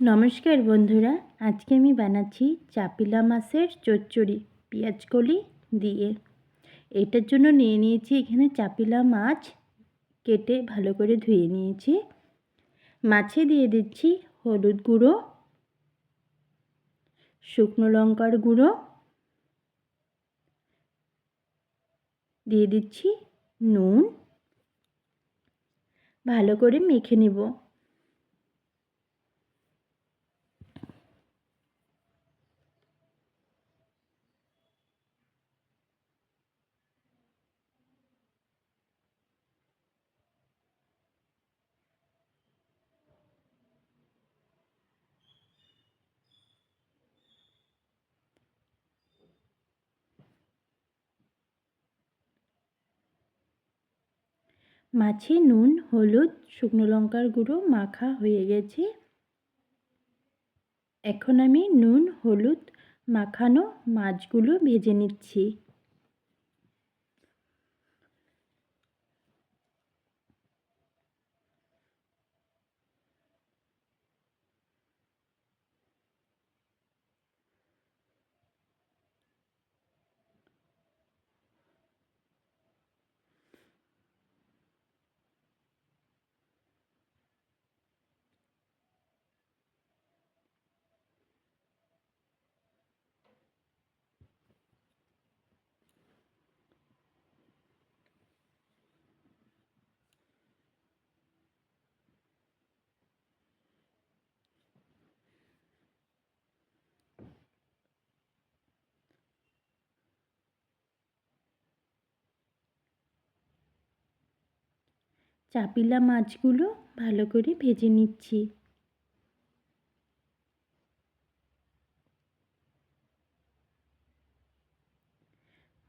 নমস্কার বন্ধুরা, আজকে আমি বানাচ্ছি চাপিলা মাছের চচ্চড়ি পেঁয়াজকলি দিয়ে। এটার জন্য নিয়ে নিয়েছি এখানে চাপিলা মাছ কেটে ভালো করে ধুয়ে নিয়েছি। মাছে দিয়ে দিচ্ছি হলুদ গুঁড়ো, শুকনো লঙ্কার গুঁড়ো, দিয়ে দিচ্ছি নুন। ভালো করে মেখে নেব। মাছে নুন, হলুদ, শুকনো লঙ্কার গুঁড়ো মাখা হয়ে গেছে। এখন আমি নুন হলুদ মাখানো মাছগুলো ভেজে নিচ্ছি। চাপিলা মাছগুলো ভালো করে ভেজে নিচ্ছি।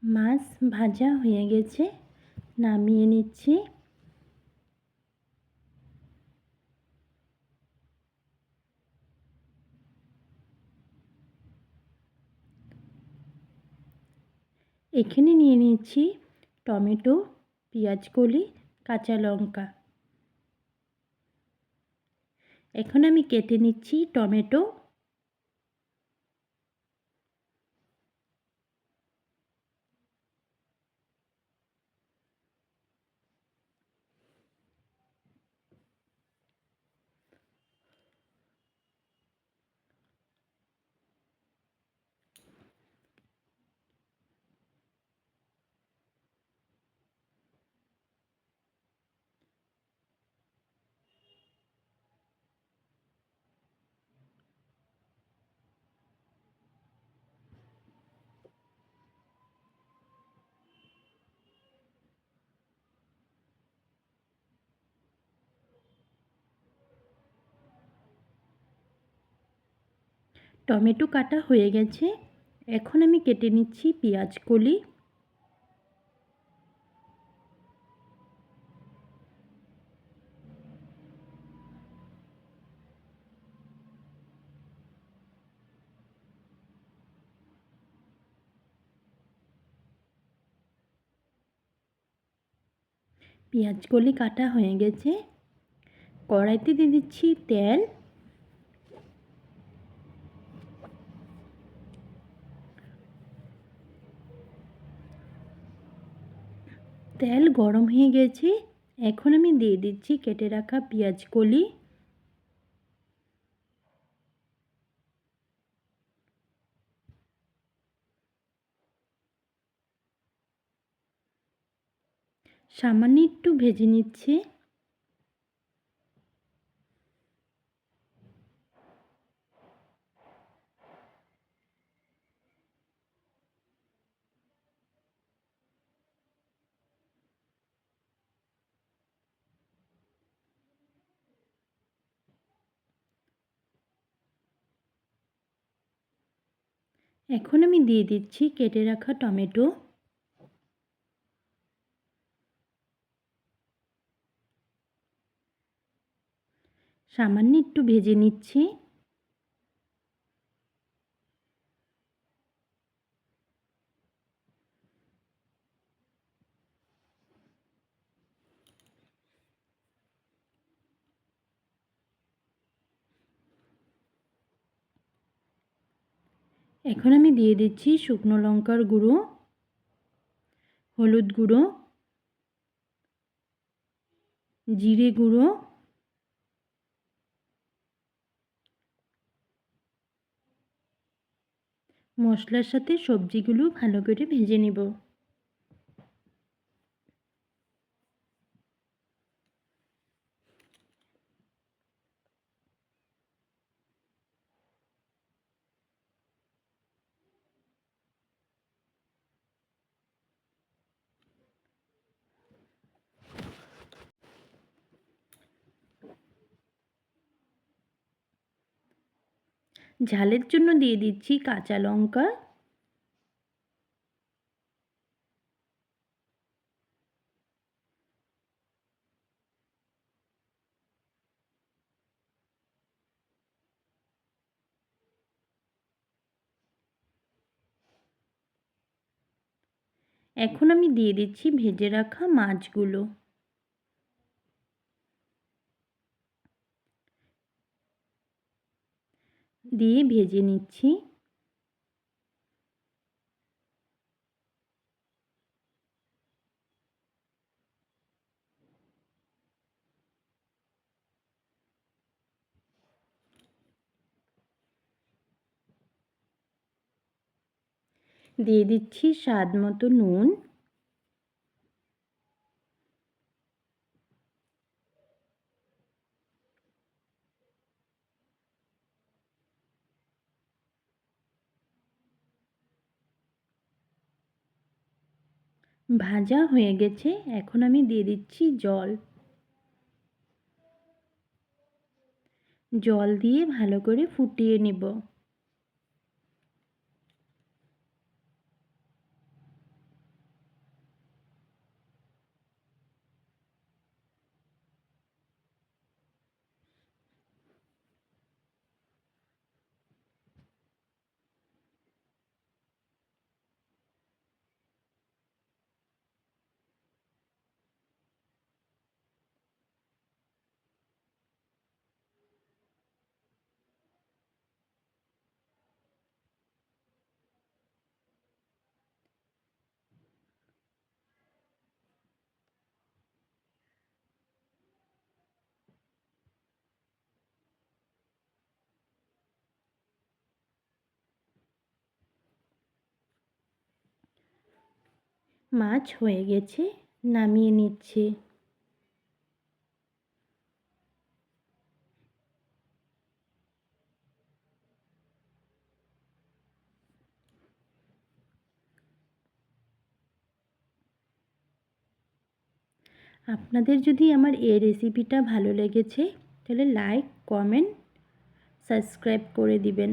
মাছ ভাজা হয়ে গেছে, নামিয়ে নিচ্ছি। এখানে নিয়ে নিচ্ছি টমেটো, পেঁয়াজকলি, কাঁচা লঙ্কা। এখন আমি কেটে নিচ্ছি টমেটো। টমেটো কাটা হয়ে গেছে। এখন আমি কেটে নিচ্ছি পেঁয়াজকলি। পেঁয়াজকলি কাটা হয়ে গেছে। কড়াইতে দিয়ে দিচ্ছি তেল। তেল গরম হয়ে গেছে। এখন আমি দিয়ে দিচ্ছি কেটে রাখা পেঁয়াজকলি। সামান্য একটু ভেজে নিচ্ছি। এখন আমি দিয়ে দিচ্ছি কেটে রাখা টমেটো। সামান্য একটু ভেজে নিচ্ছি। এখন আমি দিয়ে দিচ্ছি শুকনো লঙ্কার গুঁড়ো, হলুদ গুঁড়ো, জিরে গুঁড়ো, মশলার সাথে সবজিগুলো ভালো করে ভেজে নেব। ঝালের জন্য দিয়ে দিচ্ছি কাঁচা লঙ্কা, এখন আমি দিয়ে দিচ্ছি ভেজে রাখা মাছগুলো। দিয়ে ভেজে নিচ্ছি। দিয়ে দিচ্ছি স্বাদ মতো নুন, ভাজা হয়ে গেছে। এখন আমি দিয়ে দিচ্ছি জল। জল দিয়ে ভালো করে ফুটিয়ে নেব। মাছ হয়ে গেছে, নামিয়ে নিচ্ছি। আপনাদের যদি আমার এই রেসিপিটা ভালো লেগেছে তাহলে লাইক, কমেন্ট, সাবস্ক্রাইব করে দিবেন।